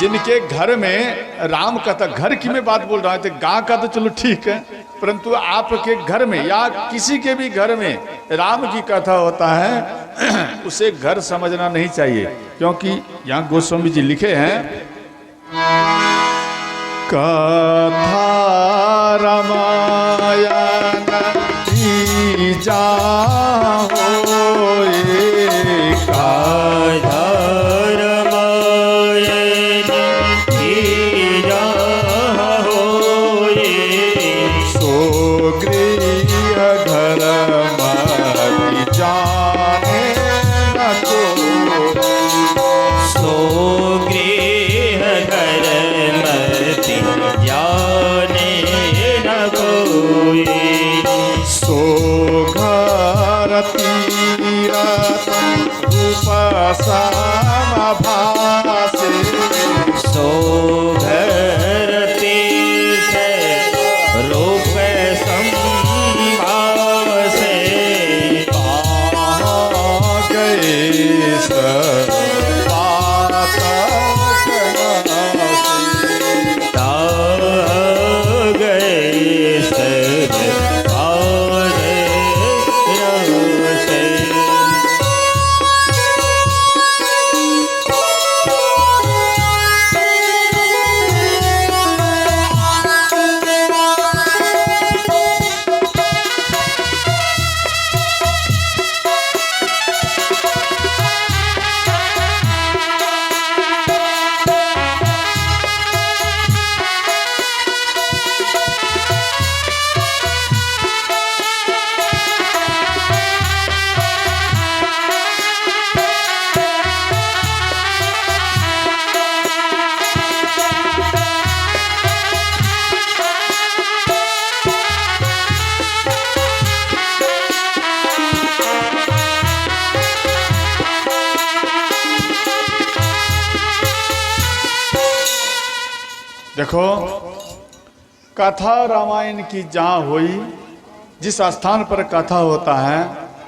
जिनके घर में राम कथा, घर की मैं बात बोल रहा हूँ, तो गाँव का तो चलो ठीक है, परंतु आपके घर में या किसी के भी घर में राम की कथा होता है, उसे घर समझना नहीं चाहिए, क्योंकि यहाँ गोस्वामी जी लिखे हैं कथा रामायण की जाओ कथा रामायण की जाओ सो गृह घर मति जाने न को सो गृह घर मति जाने न कोई सो घर तीरथ उपसम भासे सो घर तीर्थ रूप संभाव से गए सब बात ता गए सब बात से देखो, कथा रामायण की जहाँ हुई, जिस स्थान पर कथा होता है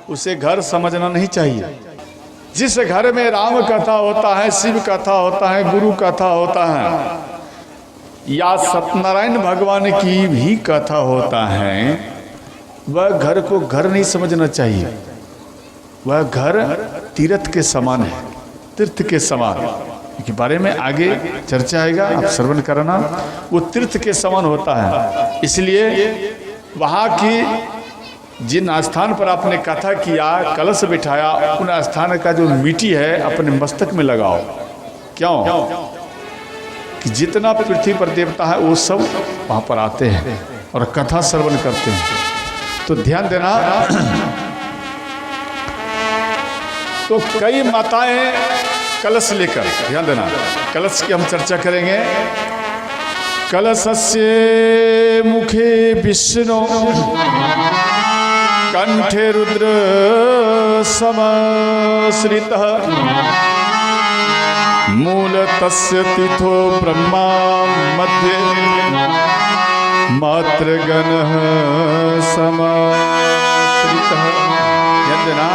उसे घर समझना नहीं चाहिए। जिस घर में राम कथा होता है, शिव कथा होता है, गुरु कथा होता है या सत्यनारायण भगवान की भी कथा होता है, वह घर को घर नहीं समझना चाहिए। वह घर तीर्थ के समान है, तीर्थ के समान के बारे में आगे चर्चा आएगा, आप श्रवण करना। वो तीर्थ के समान होता है, इसलिए वहाँ की जिन स्थान पर आपने कथा किया, कलश बिठाया, उन स्थान का जो मिट्टी है अपने मस्तक में लगाओ। क्यों? कि जितना पृथ्वी पर देवता है वो सब वहाँ पर आते हैं और कथा श्रवण करते हैं। तो ध्यान देना। तो कई माताएं कलश लेकर, ध्यान देना, कलश की हम चर्चा करेंगे। कलशस्य मुखे विष्णु कंठे रुद्र समश्रितः मूल तस्य तिथो ब्रह्मा मध्ये मातृगणः समाश्रितः। ध्यान देना।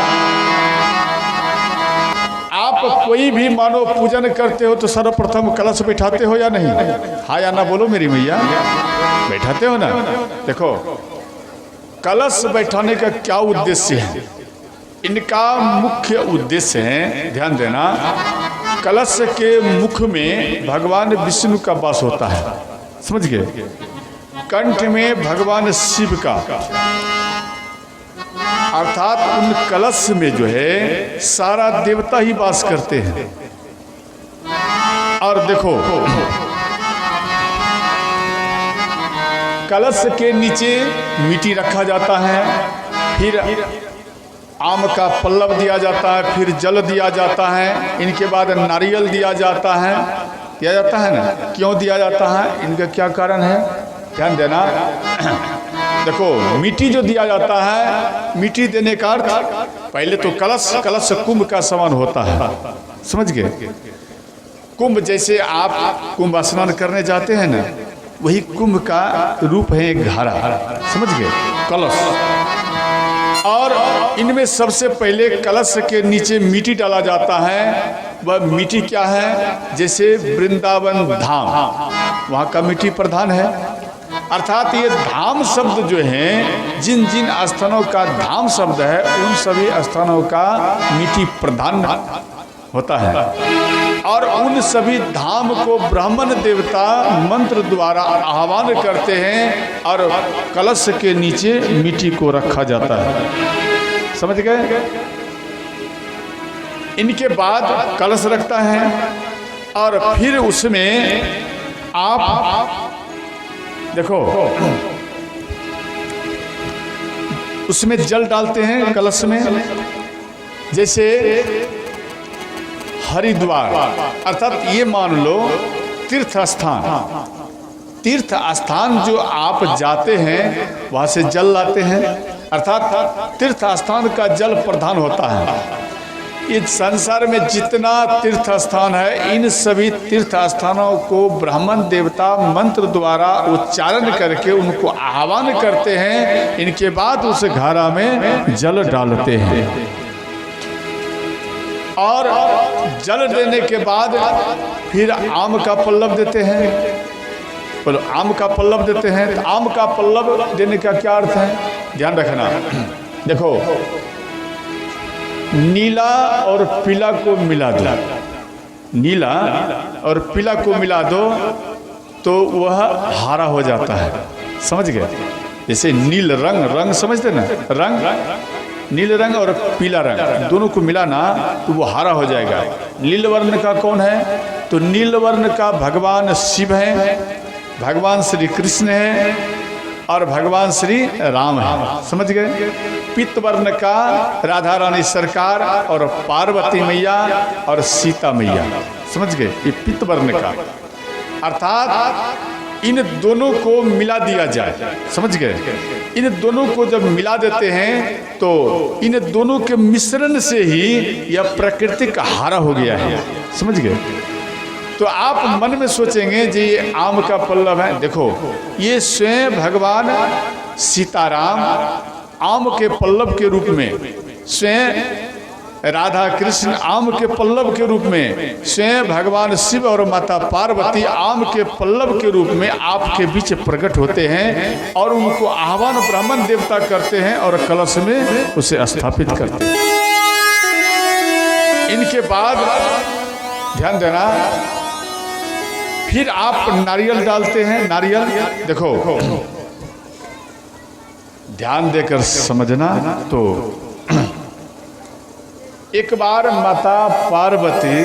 आप कोई भी मानो पूजन करते हो तो सर्वप्रथम कलश बैठाते हो या नहीं? हाँ या ना बोलो मेरी मैया, बैठाते हो ना? देखो, कलश बैठाने का क्या उद्देश्य है? इनका मुख्य उद्देश्य है, ध्यान देना, कलश के मुख में भगवान विष्णु का वास होता है, समझ गए? कंठ में भगवान शिव का, अर्थात उन कलश में जो है सारा देवता ही वास करते हैं। और देखो, कलश के नीचे मिट्टी रखा जाता है, फिर आम का पल्लव दिया जाता है, फिर जल दिया जाता है, इनके बाद नारियल दिया जाता है ना? क्यों दिया जाता है? इनका क्या कारण है? ध्यान देना। देखो, मिट्टी जो दिया जाता है, मिट्टी देने का अर्थ, पहले तो कलश कुंभ का समान होता है, समझ गए? कुंभ जैसे आप कुंभ स्नान करने जाते हैं ना, वही कुंभ का रूप है एक घड़ा, समझ गए? कलश। और इनमें सबसे पहले कलश के नीचे मिट्टी डाला जाता है। वह मिट्टी क्या है? जैसे वृंदावन धाम, वहाँ का मिट्टी प्रधान है। अर्थात ये धाम शब्द जो है, जिन जिन स्थानों का धाम शब्द है, उन सभी स्थानों का मिट्टी प्रधान होता है। और उन सभी धाम को ब्राह्मण देवता मंत्र द्वारा आह्वान करते हैं और कलश के नीचे मिट्टी को रखा जाता है। समझ गए? इनके बाद कलश रखता है और फिर उसमें आप देखो, उसमें जल डालते हैं कलश में। जैसे हरिद्वार, अर्थात ये मान लो तीर्थ स्थान जो आप जाते हैं वहाँ से जल लाते हैं। अर्थात तीर्थ स्थान का जल प्रधान होता है। इस संसार में जितना तीर्थ स्थान है, इन सभी तीर्थ स्थानों को ब्राह्मण देवता मंत्र द्वारा उच्चारण करके उनको आह्वान करते हैं। इनके बाद उस घड़ा में जल डालते हैं और जल देने के बाद फिर आम का पल्लव देते हैं। बोलो, आम का पल्लव देते हैं। तो आम का पल्लव देने का क्या अर्थ है? ध्यान रखना। देखो, नीला और पीला को मिला दो, नीला और पीला को मिला दो तो वह हरा हो जाता है। समझ गए? जैसे नील रंग, रंग समझते ना, रंग, नील रंग और पीला रंग दोनों को मिलाना तो वो हरा हो जाएगा। नील वर्ण का कौन है? तो नील वर्ण का भगवान शिव है, भगवान श्री कृष्ण है और भगवान श्री राम है। समझ गए? पीत वर्ण का राधा रानी सरकार और पार्वती मैया और सीता मैया। समझ गए? ये पीत वर्ण का, अर्थात इन दोनों को मिला दिया जाए। समझ गए? इन दोनों को जब मिला देते हैं तो इन दोनों के मिश्रण से ही यह प्राकृतिक हरा हो गया है। समझ गए? तो आप मन में सोचेंगे जी ये आम का पल्लव है। देखो, ये स्वयं भगवान सीताराम आम के पल्लव के रूप में, स्वयं राधा कृष्ण आम के पल्लव के रूप में, स्वयं भगवान शिव और माता पार्वती आम के पल्लव के रूप में आपके बीच प्रकट होते हैं और उनको आह्वान ब्राह्मण देवता करते हैं और कलश में उसे स्थापित करते हैं। इनके बाद ध्यान देना, फिर आप नारियल डालते हैं। नारियल देखो, ध्यान देकर समझना। तो एक बार माता पार्वती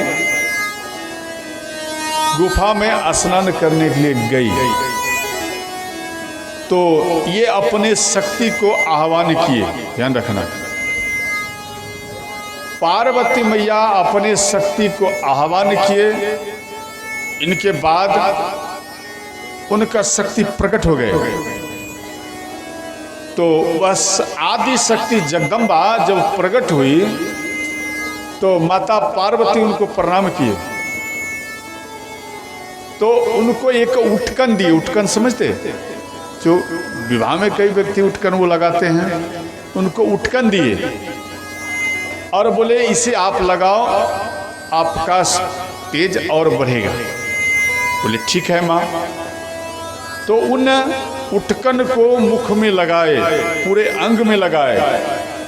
गुफा में स्नान करने के लिए गई तो ये अपने शक्ति को आह्वान किए। ध्यान रखना, पार्वती मैया अपने शक्ति को आह्वान किए। इनके बाद उनका शक्ति प्रकट हो गए। तो बस आदि शक्ति जगदम्बा जब प्रकट हुई तो माता पार्वती उनको प्रणाम किए। तो उनको एक उटकन दी। उटकन समझते? जो विवाह में कई व्यक्ति उटकन वो लगाते हैं, उनको उटकन दिए और बोले इसे आप लगाओ, आपका तेज और बढ़ेगा। बोले ठीक है माँ। तो उन उटकन को मुख में लगाए, पूरे अंग में लगाए।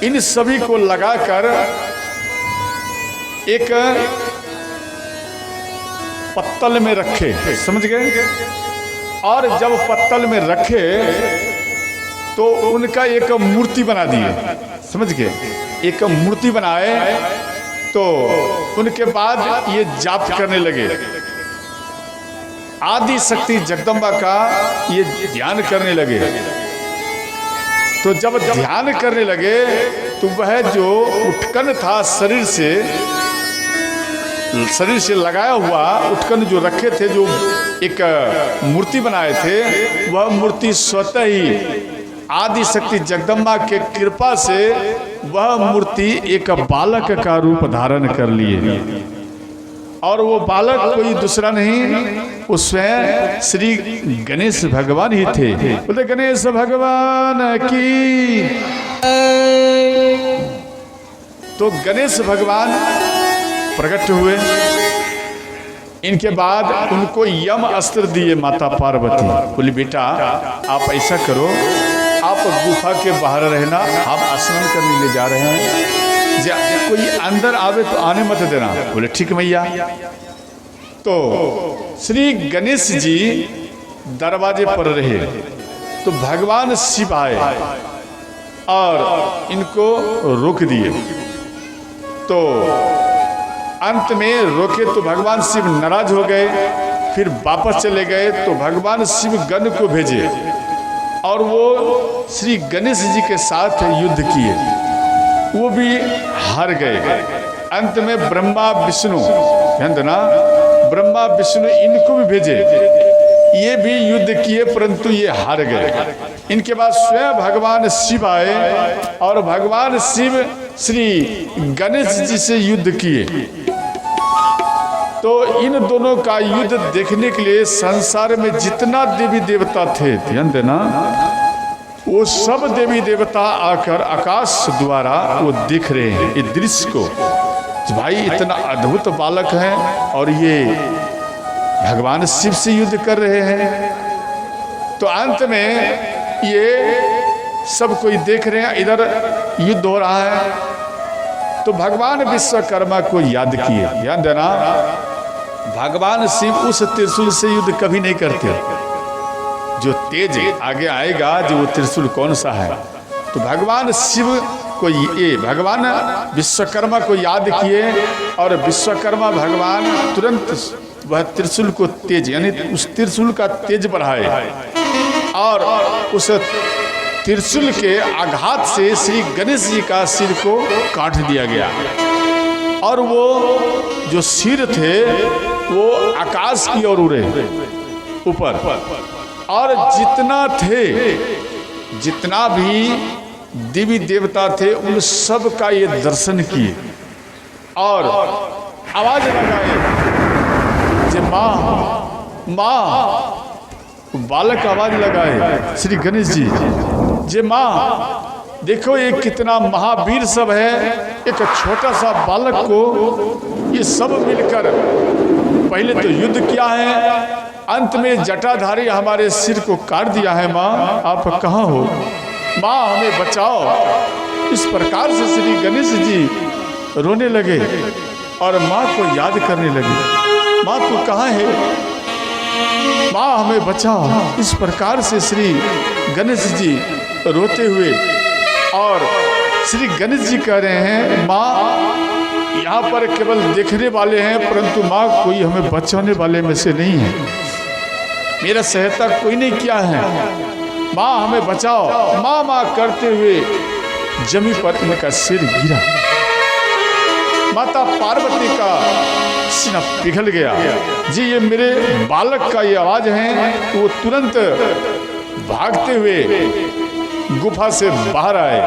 इन सभी को लगाकर एक पत्तल में रखे। समझ गए? और जब पत्तल में रखे तो उनका एक मूर्ति बना दिए। समझ गए? एक मूर्ति बनाए। तो उनके बाद ये जाप करने लगे, आदि शक्ति जगदम्बा का ये ध्यान करने लगे। तो जब ध्यान करने लगे तो वह जो उटकन था शरीर से लगाया हुआ उटकन जो रखे थे, जो एक मूर्ति बनाए थे, वह मूर्ति स्वतः ही आदि शक्ति जगदम्बा के कृपा से वह मूर्ति एक बालक का रूप धारण कर लिए। और वो बालक कोई दूसरा नहीं, वो स्वयं श्री गणेश भगवान ही थे। बोले गणेश भगवान की। तो गणेश भगवान प्रकट हुए। इनके बाद उनको यम अस्त्र दिए माता पार्वती। बोली बेटा आप ऐसा करो, आप गुफा के बाहर रहना, हम स्नान करने ले जा रहे हैं, कोई अंदर आवे तो आने मत देना। बोले ठीक मैया। तो श्री गणेश जी दरवाजे पर रहे तो भगवान शिव आए और इनको रोक दिए। तो अंत में रोके तो भगवान शिव नाराज हो गए, फिर वापस चले गए तो भगवान शिव गण को भेजे और वो श्री गणेश जी के साथ युद्ध किए, वो भी हार गए। अंत में ब्रह्मा विष्णु, ध्यान देना, ब्रह्मा विष्णु इनको भी भेजे, ये भी युद्ध किए परंतु ये हार गए। इनके बाद स्वयं भगवान शिव आए और भगवान शिव श्री गणेश जी से युद्ध किए। तो इन दोनों का युद्ध देखने के लिए संसार में जितना देवी देवता थे, ध्यान देना, वो सब देवी देवता आकर आकाश द्वारा वो दिख रहे हैं इस दृश्य को। भाई इतना अद्भुत बालक है और ये भगवान शिव से युद्ध कर रहे हैं। तो अंत में ये सब कोई देख रहे हैं, इधर युद्ध हो रहा है। तो भगवान विश्वकर्मा को याद किए। ध्यान देना, भगवान शिव उस त्रिशूल से युद्ध कभी नहीं करते, जो तेज आगे आएगा, जो वो त्रिशूल कौन सा है। तो भगवान शिव को ये भगवान विश्वकर्मा को याद किए और विश्वकर्मा भगवान तुरंत वह त्रिशूल को तेज, यानी उस त्रिशूल का तेज बढ़ाए और उस त्रिशूल के आघात से श्री गणेश जी का सिर को काट दिया गया और वो जो सिर थे वो आकाश की ओर उड़े ऊपर। और जितना थे, जितना भी देवी देवता थे, उन सब का ये दर्शन किए और आवाज लगाए जे माँ माँ। बालक आवाज लगाए श्री गणेश जी, जे माँ देखो ये कितना महावीर सब है, एक छोटा सा बालक को ये सब मिलकर पहले तो युद्ध किया है, अंत में जटाधारी हमारे सिर को काट दिया है। माँ आप कहाँ हो, माँ हमें बचाओ। इस प्रकार से श्री गणेश जी रोने लगे और माँ को याद करने लगे, माँ तू कहाँ है, माँ हमें बचाओ। इस प्रकार से श्री गणेश जी रोते हुए और श्री गणेश जी कह रहे हैं माँ यहाँ पर केवल देखने वाले हैं परंतु माँ कोई हमें बचाने वाले में से नहीं है, मेरा सहायता कोई नहीं किया है, माँ हमें बचाओ। माँ माँ करते हुए जमीन पर इनका सिर गिरा। माता पार्वती का सीना पिघल गया, जी ये मेरे बालक का ये आवाज है। वो तुरंत भागते हुए गुफा से बाहर आए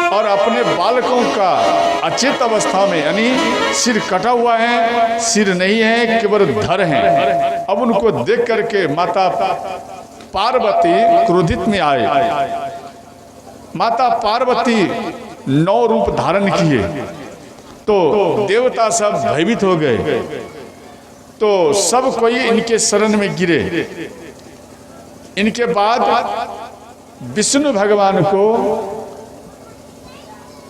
और अपने बालकों का अचेत अवस्था में, यानी सिर कटा हुआ है, सिर नहीं है, केवल धड़ है। अब उनको देख करके माता पार्वती क्रोधित में आए। माता पार्वती 9 रूप धारण किए तो देवता सब भयभीत हो गए, तो सब कोई इनके शरण में गिरे। इनके बाद विष्णु भगवान को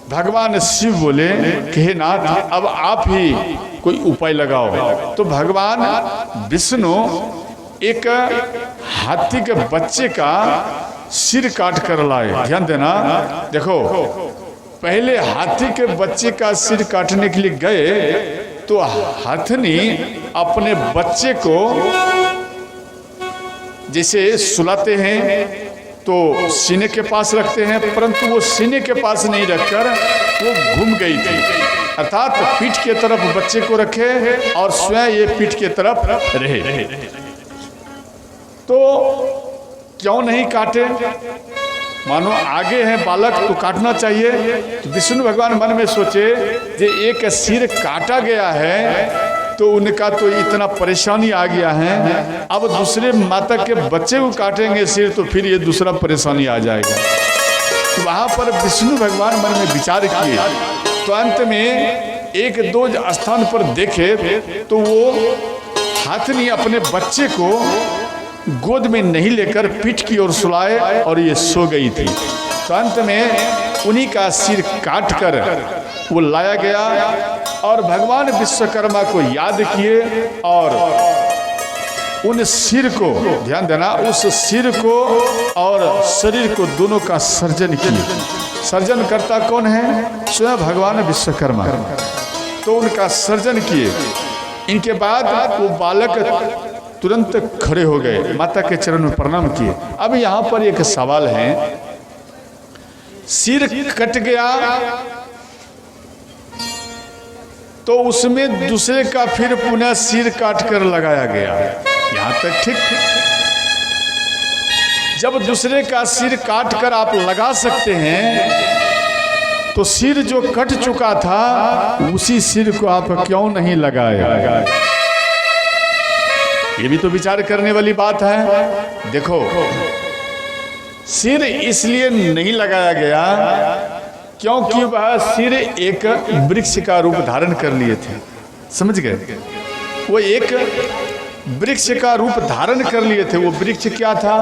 भगवान शिव बोले कि हे नाथ अब आप ही कोई उपाय लगाओ। तो भगवान विष्णु एक हाथी के बच्चे का सिर काट कर लाए। ध्यान देना, देखो पहले हाथी के बच्चे का सिर काटने के लिए गए तो हाथनी अपने बच्चे को जैसे सुलाते हैं तो सीने के पास रखते हैं, परंतु वो सीने के पास नहीं रखकर वो घूम गई थी, अर्थात पीठ के तरफ बच्चे को रखे और स्वयं ये पीठ के तरफ रहे। तो क्यों नहीं काटे, मानो आगे है बालक तो काटना चाहिए। तो विष्णु भगवान मन में सोचे जे एक सिर काटा गया है तो उनका तो इतना परेशानी आ गया है, अब दूसरे माता के बच्चे को काटेंगे सिर तो फिर ये दूसरा परेशानी आ जाएगा। तो वहाँ पर विष्णु भगवान मन में विचार किए तो अंत में एक दो स्थान पर देखे तो वो हाथनी अपने बच्चे को गोद में नहीं लेकर पीठ की ओर सुलाए और ये सो गई थी। तो अंत में उन्हीं का सिर काट कर वो लाया गया और भगवान विश्वकर्मा को याद किए और उन सिर को, ध्यान देना, उस सिर को और शरीर को दोनों का सर्जन किए। सर्जन करता कौन है? स्वयं भगवान विश्वकर्मा। तो उनका सर्जन किए। इनके बाद वो बालक तुरंत खड़े हो गए, माता के चरण में प्रणाम किए। अब यहाँ पर एक सवाल है, सिर कट गया तो उसमें दूसरे का फिर पुनः सिर काट कर लगाया गया, यहाँ तक ठीक। जब दूसरे का सिर काट कर आप लगा सकते हैं तो सिर जो कट चुका था उसी सिर को आप क्यों नहीं लगाए? ये भी तो विचार करने वाली बात है। देखो, सिर इसलिए नहीं लगाया गया क्योंकि वह सिर एक वृक्ष का रूप धारण कर लिए थे, समझ गए? वो एक वृक्ष का रूप धारण कर लिए थे। वो वृक्ष क्या था?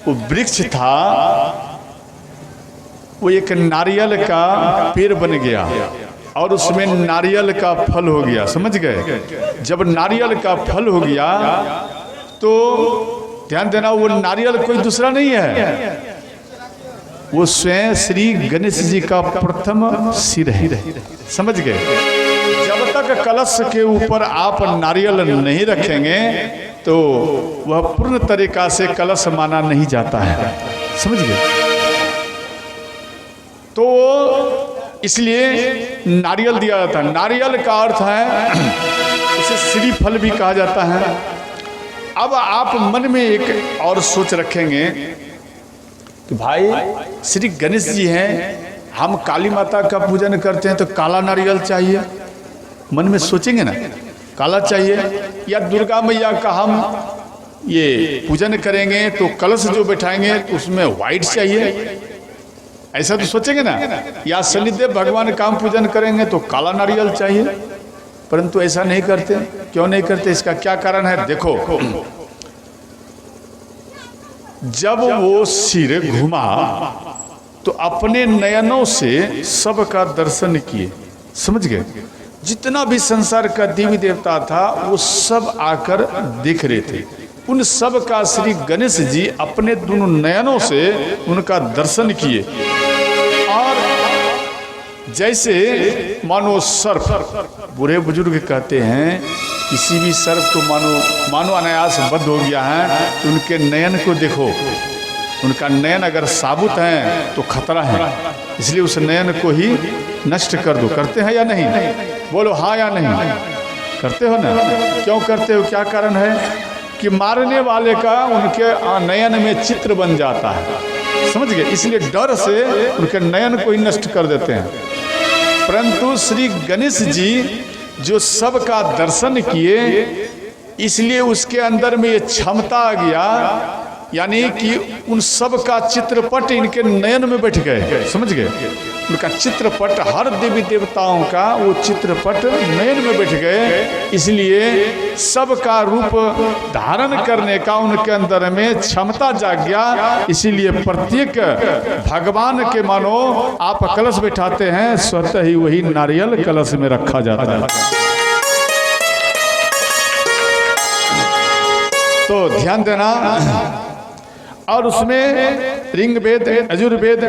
वो वृक्ष था, वो एक नारियल का पेड़ बन गया और उसमें नारियल का फल हो गया, समझ गए? जब नारियल का फल हो गया तो ध्यान देना, वो नारियल कोई दूसरा नहीं है, वो स्वयं श्री गणेश जी का प्रथम सिर है, समझ गए? जब तक कलश के ऊपर आप नारियल नहीं रखेंगे तो वह पूर्ण तरीका से कलश माना नहीं जाता है, समझ गए? तो इसलिए नारियल दिया जाता है। नारियल का अर्थ है, उसे श्रीफल भी कहा जाता है। अब आप मन में एक और सोच रखेंगे कि भाई श्री गणेश जी हैं, हम काली माता का पूजन करते हैं तो काला नारियल चाहिए, मन में सोचेंगे ना, काला चाहिए। या दुर्गा मैया का हम ये पूजन करेंगे तो कलश जो बैठाएंगे तो उसमें व्हाइट चाहिए, ऐसा तो सोचेंगे ना। या शनिदेव भगवान का हम पूजन करेंगे तो काला नारियल चाहिए, परंतु ऐसा नहीं करते। क्यों नहीं करते? इसका क्या कारण है? देखो, जब वो सिर घुमा तो अपने नयनों से सबका दर्शन किए, समझ गए? जितना भी संसार का देवी देवता था वो सब आकर देख रहे थे। उन सब का श्री गणेश जी अपने दोनों नयनों से उनका दर्शन किए और जैसे मानो सर्प, बूढ़े बुजुर्ग कहते हैं किसी भी सर्प को मानो अनायास बद्ध हो गया है तो उनके नयन को देखो, उनका नयन अगर साबुत है तो खतरा है, इसलिए उस नयन को ही नष्ट कर दो। करते हैं या नहीं? बोलो हाँ या नहीं? करते हो ना? क्यों करते हो? क्या कारण है? कि मारने वाले का उनके नयन में चित्र बन जाता है, समझ गए? इसलिए डर से उनके नयन को ही नष्ट कर देते हैं। परंतु श्री गणेश जी जो सबका दर्शन किए, इसलिए उसके अंदर में ये क्षमता आ गया, यानी कि उन सब का चित्रपट इनके नयन में बैठ गए, समझ गए? उनका चित्रपट, हर देवी देवताओं का वो चित्रपट नयन में बैठ गए, इसलिए सबका रूप धारण करने का उनके अंदर में क्षमता जाग गया। इसीलिए प्रत्येक भगवान के मानो आप कलश बैठाते हैं, स्वतः ही वही नारियल कलश में रखा जाता है। तो ध्यान देना। और उसमें ऋग्वेद, यजुर्वेद